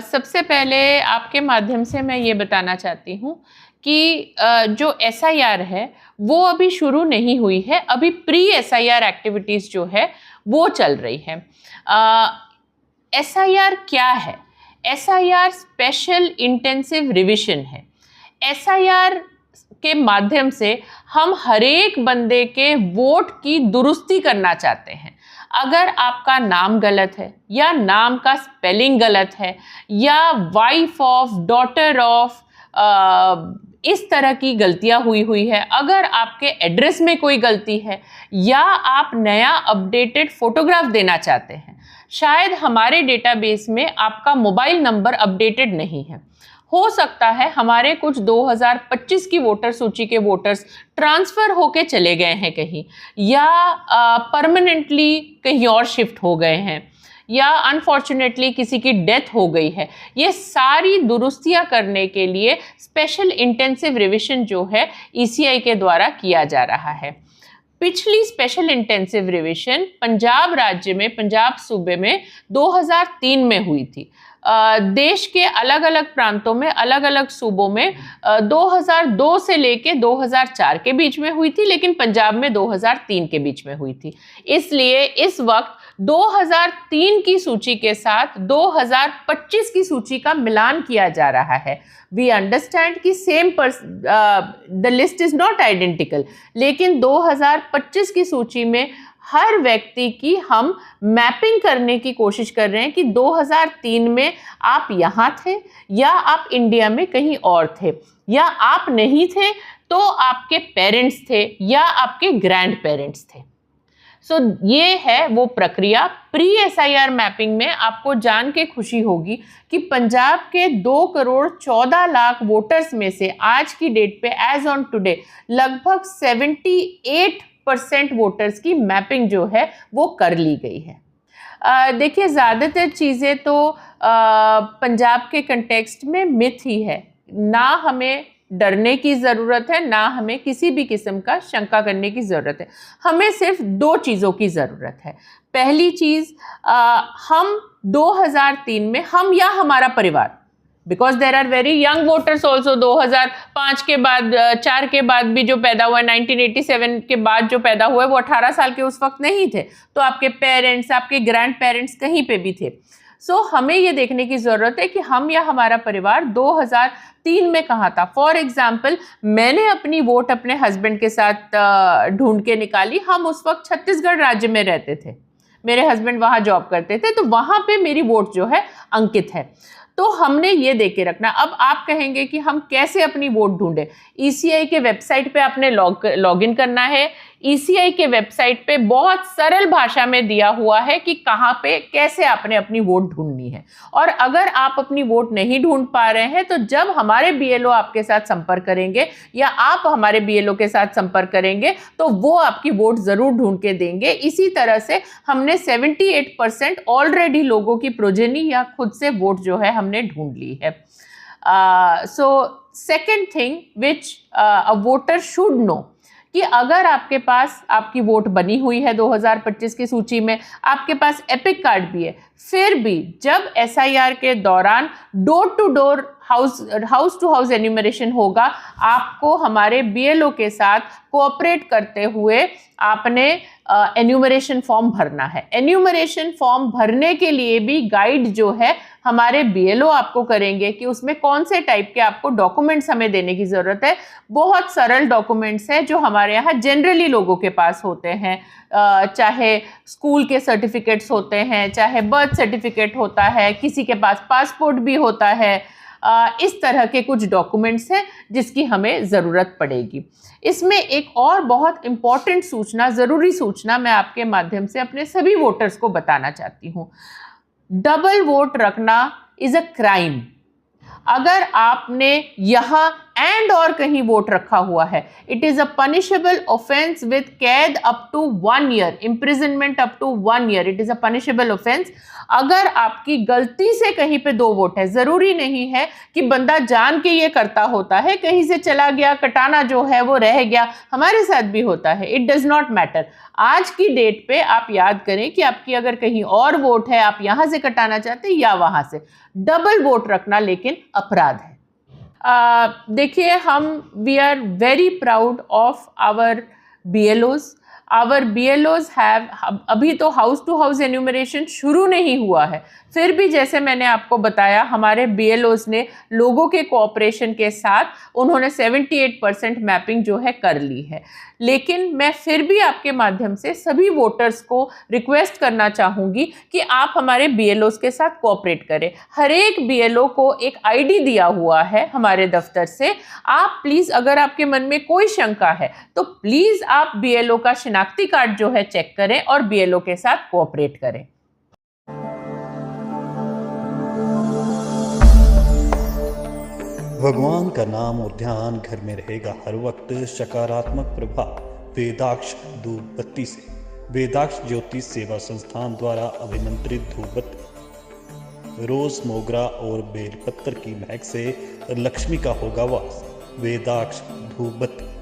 सबसे पहले आपके माध्यम से मैं ये बताना चाहती हूँ कि जो एसआईआर है वो अभी शुरू नहीं हुई है, अभी प्री एसआईआर एक्टिविटीज़ जो है वो चल रही है। एसआईआर क्या है? एसआईआर स्पेशल इंटेंसिव रिविजन है। एसआईआर के माध्यम से हम हरेक बंदे के वोट की दुरुस्ती करना चाहते हैं। अगर आपका नाम गलत है या नाम का स्पेलिंग गलत है या वाइफ ऑफ, डॉटर ऑफ, इस तरह की गलतियां हुई है, अगर आपके एड्रेस में कोई गलती है या आप नया अपडेटेड फोटोग्राफ देना चाहते हैं, शायद हमारे डेटाबेस में आपका मोबाइल नंबर अपडेटेड नहीं है, हो सकता है हमारे कुछ 2025 की वोटर सूची के वोटर्स ट्रांसफ़र होके चले गए हैं कहीं, या परमानेंटली कहीं और शिफ्ट हो गए हैं, या अनफॉर्चुनेटली किसी की डेथ हो गई है। ये सारी दुरुस्तियां करने के लिए स्पेशल इंटेंसिव रिविजन जो है ईसीआई के द्वारा किया जा रहा है। पिछली स्पेशल इंटेंसिव रिविजन पंजाब राज्य में, पंजाब सूबे में 2003 में हुई थी। देश के अलग अलग प्रांतों में, अलग अलग सूबों में 2002 से लेके 2004 के बीच में हुई थी, लेकिन पंजाब में 2003 के बीच में हुई थी। इसलिए इस वक्त 2003 की सूची के साथ 2025 की सूची का मिलान किया जा रहा है। वी अंडरस्टैंड कि the list is not identical, लेकिन 2025 की सूची में हर व्यक्ति की हम मैपिंग करने की कोशिश कर रहे हैं कि 2003 में आप यहाँ थे या आप इंडिया में कहीं और थे, या आप नहीं थे तो आपके पेरेंट्स थे या आपके ग्रैंड पेरेंट्स थे। सो ये है वो प्रक्रिया। प्री एसआईआर मैपिंग में आपको जान के खुशी होगी कि पंजाब के 2,14,00,000 वोटर्स में से आज की डेट पे, एज ऑन टुडे, लगभग 78% वोटर्स की मैपिंग जो है वो कर ली गई है। देखिए, ज़्यादातर चीज़ें तो पंजाब के कंटेक्स्ट में मिथ ही है, ना हमें डरने की ज़रूरत है, ना हमें किसी भी किस्म का शंका करने की ज़रूरत है। हमें सिर्फ 2 चीज़ों की ज़रूरत है। पहली चीज़, हम 2003 में, हम या हमारा परिवार, because there are very young voters also, 2005 के बाद, 4 के बाद भी जो पैदा हुआ है, 1987 के बाद जो पैदा हुआ है, वो 18 साल के उस वक्त नहीं थे, तो आपके पेरेंट्स, आपके ग्रैंड पेरेंट्स कहीं पे भी थे। सो हमें ये देखने की ज़रूरत है कि हम या हमारा परिवार 2003 में कहाँ था। फॉर एग्ज़ाम्पल, मैंने अपनी वोट अपने हस्बैंड के साथ ढूंढ के निकाली। हम उस वक्त छत्तीसगढ़ राज्य में रहते थे, मेरे हस्बैंड वहाँ जॉब करते थे, तो वहाँ पे मेरी वोट जो है अंकित है। तो हमने ये देख के रखना। अब आप कहेंगे कि हम कैसे अपनी वोट ढूंढें? ईसीआई के वेबसाइट पे आपने लॉगिन करना है। ईसीआई के वेबसाइट पे बहुत सरल भाषा में दिया हुआ है कि कहाँ पे कैसे आपने अपनी वोट ढूंढनी है। और अगर आप अपनी वोट नहीं ढूंढ पा रहे हैं तो जब हमारे बीएलओ आपके साथ संपर्क करेंगे या आप हमारे बीएलओ के साथ संपर्क करेंगे तो वो आपकी वोट ज़रूर ढूंढ के देंगे। इसी तरह से हमने 78% ऑलरेडी लोगों की प्रोजेनी या खुद से वोट जो है हमने ढूंढ ली है। So second thing which a voter should know, कि अगर आपके पास आपकी वोट बनी हुई है 2025 की सूची में, आपके पास एपिक कार्ड भी है, फिर भी जब एसआईआर के दौरान door to door, house to house enumeration होगा, आपको हमारे बीएलओ के साथ कोऑपरेट करते हुए आपने एन्यूमरेशन फॉर्म भरना है। एन्यूमरेशन फॉर्म भरने के लिए भी गाइड जो है हमारे बीएलओ आपको करेंगे कि उसमें कौन से टाइप के आपको डॉक्यूमेंट्स हमें देने की ज़रूरत है। बहुत सरल डॉक्यूमेंट्स हैं जो हमारे यहाँ जनरली लोगों के पास होते हैं, चाहे स्कूल के सर्टिफिकेट्स होते हैं, चाहे बर्थ सर्टिफिकेट होता है, किसी के पास पासपोर्ट भी होता है। इस तरह के कुछ डॉक्यूमेंट्स हैं जिसकी हमें ज़रूरत पड़ेगी। इसमें एक और बहुत इम्पॉर्टेंट सूचना, ज़रूरी सूचना मैं आपके माध्यम से अपने सभी वोटर्स को बताना चाहती हूँ। डबल वोट रखना इज़ अ क्राइम। अगर आपने यहाँ एंड और कहीं वोट रखा हुआ है, it is a punishable offence with कैद up to 1 year, imprisonment up to 1 year, it is a punishable offence. अगर आपकी गलती से कहीं पे 2 वोट है, जरूरी नहीं है कि बंदा जान के ये करता होता है, कहीं से चला गया, कटाना जो है वो रह गया, हमारे साथ भी होता है, इट डज नॉट मैटर। आज की डेट पे आप याद करें कि आपकी अगर कहीं और वोट है, आप यहां से कटाना चाहते हैं या वहां से, डबल वोट रखना लेकिन अपराध है। देखिए, हम we are very proud of our BLOs। Our BLOs have, अभी तो हाउस टू हाउस एन्यूमरेशन शुरू नहीं हुआ है, फिर भी जैसे मैंने आपको बताया हमारे BLOs ने लोगों के कोऑपरेशन के साथ उन्होंने 78% मैपिंग जो है कर ली है। लेकिन मैं फिर भी आपके माध्यम से सभी वोटर्स को रिक्वेस्ट करना चाहूँगी कि आप हमारे BLOs के साथ कोऑपरेट करें। हर एक BLO को एक ID दिया हुआ है हमारे दफ्तर से। आप प्लीज़, अगर आपके मन में कोई शंका है तो प्लीज़ आप BLO का शिनाख्ती कार्ड जो है चेक करें और BLO के साथ कोऑपरेट करें। भगवान का नाम और ध्यान घर में रहेगा हर वक्त। सकारात्मक प्रभाव वेदाक्ष धूप बत्ती से। वेदाक्ष ज्योतिष सेवा संस्थान द्वारा अभिमंत्रित धूप बत्ती रोज, मोगरा और बेलपत्र की महक से लक्ष्मी का होगा वास। वेदाक्ष धूप बत्ती।